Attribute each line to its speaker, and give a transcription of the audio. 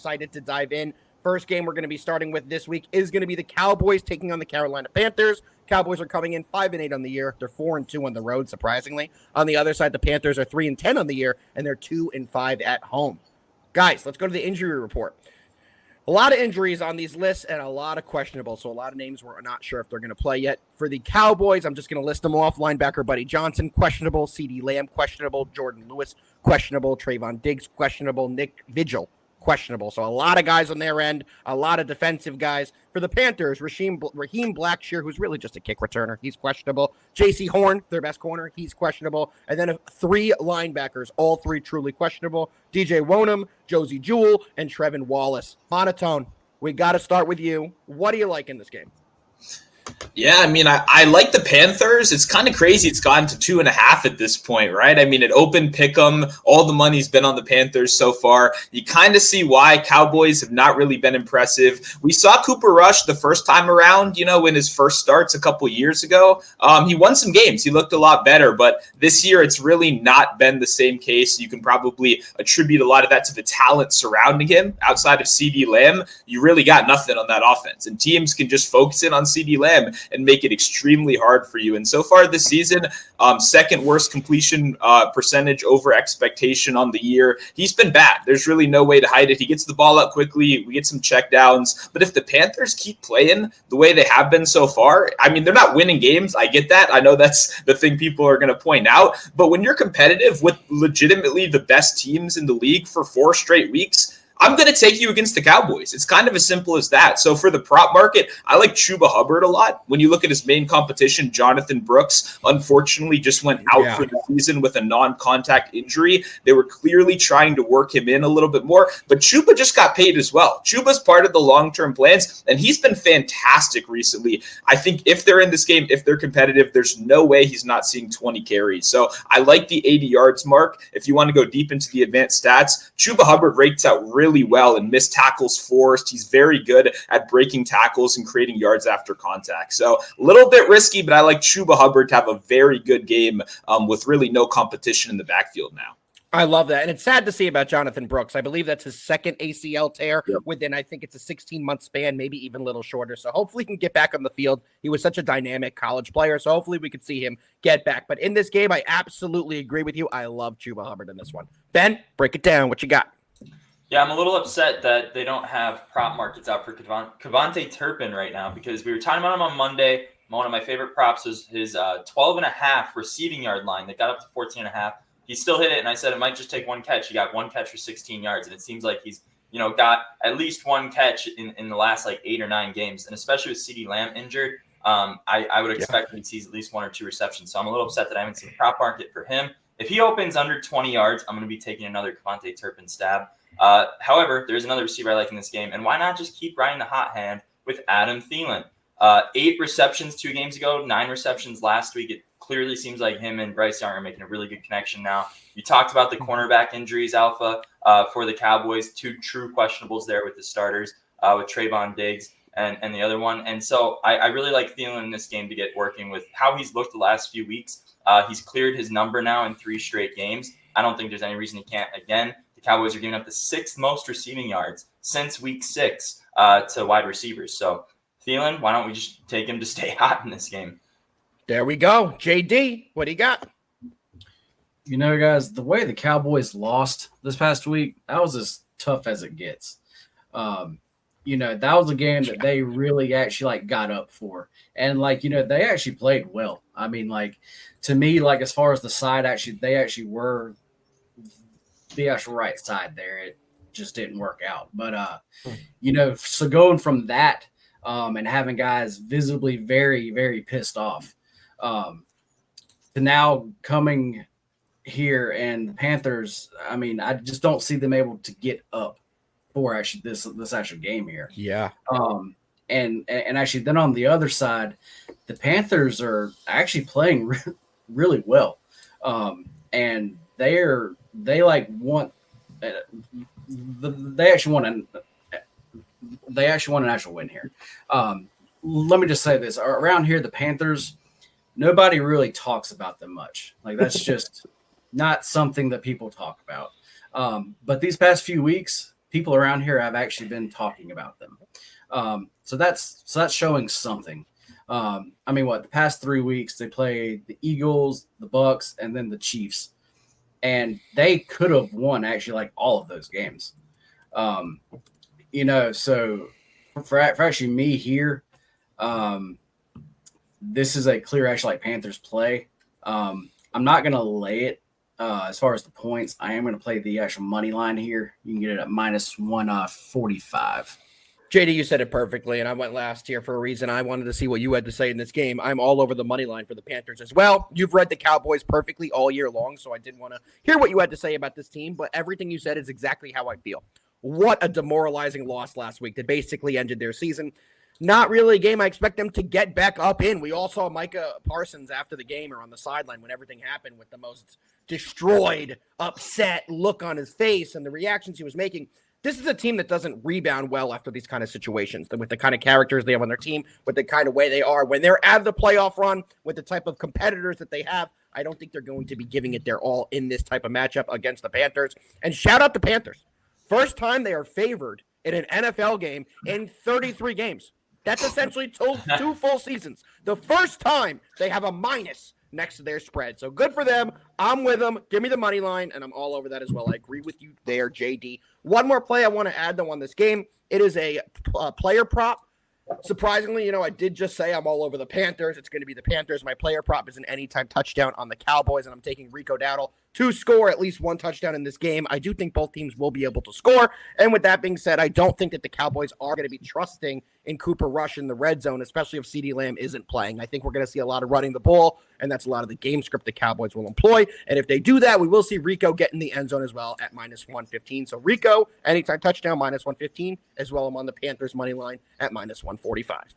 Speaker 1: excited to dive in. First game we're going to be starting with this week is going to be the Cowboys taking on the Carolina Panthers. Cowboys are coming in 5-8 on the year. They're 4-2 on the road, surprisingly. On the other side, the Panthers are 3-10 on the year, and they're 2-5 at home. Guys, let's go to the injury report. A lot of injuries on these lists and a lot of questionable, so a lot of names we're not sure if they're going to play yet. For the Cowboys, I'm just going to list them off. Linebacker Buddy Johnson, questionable. CeeDee Lamb, questionable. Jordan Lewis, questionable. Trayvon Diggs, questionable. Nick Vigil, questionable. So a lot of guys on their end, a lot of defensive guys. For the Panthers, Raheem Blackshear, who's really just a kick returner, he's questionable. J.C. Horn, their best corner, he's questionable. And then 3 linebackers, all 3 truly questionable. DJ Wonham, Josie Jewell, and Trevin Wallace. Monotone, we got to start with you. What do you like in this game?
Speaker 2: Yeah, I mean, I like the Panthers. It's kind of crazy. It's gotten to 2.5 at this point, right? I mean, it opened pick'em. All the money's been on the Panthers so far. You kind of see why. Cowboys have not really been impressive. We saw Cooper Rush the first time around, in his first starts a couple years ago. He won some games. He looked a lot better, but this year it's really not been the same case. You can probably attribute a lot of that to the talent surrounding him. Outside of CeeDee Lamb, you really got nothing on that offense, and teams can just focus in on CeeDee Lamb and make it extremely hard for you. And so far this season, second worst completion percentage over expectation on the year. He's been bad. There's really no way to hide it. He gets the ball out quickly. We get some check downs. But if the Panthers keep playing the way they have been so far, I mean, they're not winning games. I get that. I know that's the thing people are going to point out. But when you're competitive with legitimately the best teams in the league for 4 straight weeks, I'm going to take you against the Cowboys. It's kind of as simple as that. So for the prop market, I like Chuba Hubbard a lot. When you look at his main competition, Jonathan Brooks, unfortunately just went out for the season with a non-contact injury. They were clearly trying to work him in a little bit more, but Chuba just got paid as well. Chuba's part of the long-term plans, and he's been fantastic recently. I think if they're in this game, if they're competitive, there's no way he's not seeing 20 carries. So I like the 80 yards mark. If you want to go deep into the advanced stats, Chuba Hubbard rates out really well and missed tackles forced. He's very good at breaking tackles and creating yards after contact. So a little bit risky, but I like Chuba Hubbard to have a very good game with really no competition in the backfield now.
Speaker 1: I love that. And it's sad to see about Jonathan Brooks. I believe that's his second ACL tear within, I think it's a 16-month span, maybe even a little shorter. So hopefully he can get back on the field. He was such a dynamic college player, so hopefully we could see him get back. But in this game, I absolutely agree with you. I love Chuba Hubbard in this one. Ben, break it down. What you got?
Speaker 3: Yeah, I'm a little upset that they don't have prop markets out for Kevontae Turpin right now, because we were talking about him on Monday. One of my favorite props was his 12.5 receiving yard line that got up to 14.5. He still hit it, and I said it might just take one catch. He got one catch for 16 yards, and it seems like he's got at least one catch in the last 8 or 9 games, and especially with CeeDee Lamb injured, I would expect he sees at least 1 or 2 receptions. So I'm a little upset that I haven't seen a prop market for him. If he opens under 20 yards, I'm going to be taking another Kevontae Turpin stab. However, there's another receiver I like in this game, and why not just keep riding the hot hand with Adam Thielen? 8 receptions 2 games ago, 9 receptions last week. It clearly seems like him and Bryce Young are making a really good connection now. You talked about the cornerback injuries, Alpha, for the Cowboys. 2 true questionables there with the starters, with Trayvon Diggs and the other one. And so I really like Thielen in this game to get working with how he's looked the last few weeks. He's cleared his number now in 3 straight games. I don't think there's any reason he can't again. Cowboys are giving up the 6th most receiving yards since week 6 to wide receivers. So Thielen, why don't we just take him to stay hot in this game?
Speaker 1: There we go. JD, what do you got?
Speaker 4: Guys, the way the Cowboys lost this past week, that was as tough as it gets. That was a game that they really actually got up for. And they actually played well. I mean, to me, as far as the side, they were the actual right side there. It just didn't work out. But, so going from that and having guys visibly very, very pissed off to now coming here and the Panthers, I mean, I just don't see them able to get up for actually this actual game here.
Speaker 1: Yeah.
Speaker 4: And actually then on the other side, the Panthers are actually playing really well. And they want an actual win here. Let me just say this. Around here, the Panthers, nobody really talks about them much. That's just not something that people talk about. But these past few weeks, people around here have actually been talking about them. So that's showing something. I mean, the past 3 weeks they played the Eagles, the Bucks, and then the Chiefs, and they could have won actually like all of those games. So for actually me here, this is a clear actually like Panthers play. I'm not gonna lay it as far as the points. I am gonna play the actual money line here. You can get it at minus 145.
Speaker 1: JD, you said it perfectly, and I went last here for a reason. I wanted to see what you had to say in this game. I'm all over the money line for the Panthers as well. You've read the Cowboys perfectly all year long, so I didn't want to hear what you had to say about this team, but everything you said is exactly how I feel. What a demoralizing loss last week that basically ended their season. Not really a game I expect them to get back up in. We all saw Micah Parsons after the game or on the sideline when everything happened with the most destroyed, upset look on his face and the reactions he was making. This is a team that doesn't rebound well after these kind of situations, with the kind of characters they have on their team, with the kind of way they are. When they're out of the playoff run, with the type of competitors that they have, I don't think they're going to be giving it their all in this type of matchup against the Panthers. And shout out the Panthers. First time they are favored in an NFL game in 33 games. That's essentially two full seasons. The first time they have a minus next to their spread. So good for them. I'm with them. Give me the money line, and I'm all over that as well. I agree with you there, JD. One more play I want to add, though, on this game. It is a player prop. Surprisingly, I did just say I'm all over the Panthers. It's going to be the Panthers. My player prop is an anytime touchdown on the Cowboys, and I'm taking Rico Dowdle to score at least one touchdown in this game. I do think both teams will be able to score. And with that being said, I don't think that the Cowboys are going to be trusting in Cooper Rush in the red zone, especially if CeeDee Lamb isn't playing. I think we're going to see a lot of running the ball, and that's a lot of the game script the Cowboys will employ. And if they do that, we will see Rico get in the end zone as well at minus 115. So Rico, anytime touchdown, minus 115, as well. I'm on the Panthers money line at minus 145.